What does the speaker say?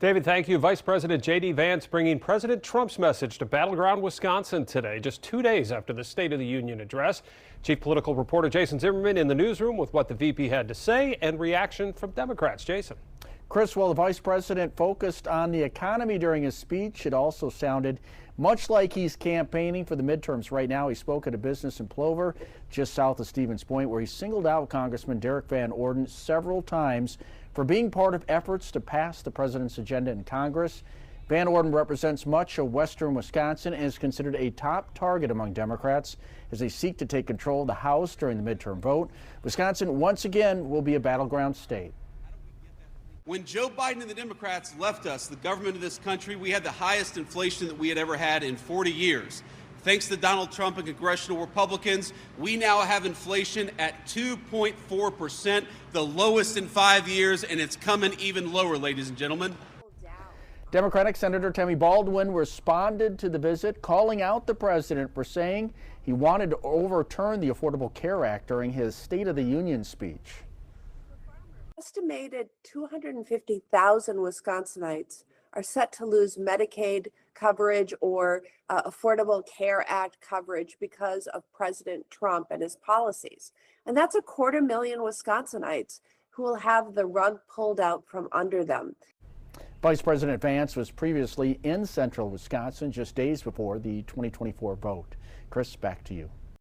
David, thank you. Vice President JD Vance bringing President Trump's message to battleground Wisconsin today, just 2 days after the State of the Union address. Chief political reporter Jason Zimmerman in the newsroom with what the VP had to say and reaction from Democrats. Jason. Chris, while the vice president focused on the economy during his speech, it also sounded much like he's campaigning for the midterms right now. He spoke at a business in Plover, just south of Stevens Point, where he singled out Congressman Derek Van Orden several times for being part of efforts to pass the president's agenda in Congress. Van Orden represents much of western Wisconsin and is considered a top target among Democrats as they seek to take control of the House during the midterm vote. Wisconsin once again will be a battleground state. When Joe Biden and the Democrats left us, the government of this country, we had the highest inflation that we had ever had in 40 years. Thanks to Donald Trump and congressional Republicans, we now have inflation at 2.4%, the lowest in 5 years, and it's coming even lower, ladies and gentlemen. Democratic Senator Tammy Baldwin responded to the visit, calling out the president for saying he wanted to overturn the Affordable Care Act during his State of the Union speech. Estimated 250,000 Wisconsinites are set to lose Medicaid coverage or Affordable Care Act coverage because of President Trump and his policies. And that's 250,000 Wisconsinites who will have the rug pulled out from under them. Vice President Vance was previously in central Wisconsin just days before the 2024 vote. Chris, back to you.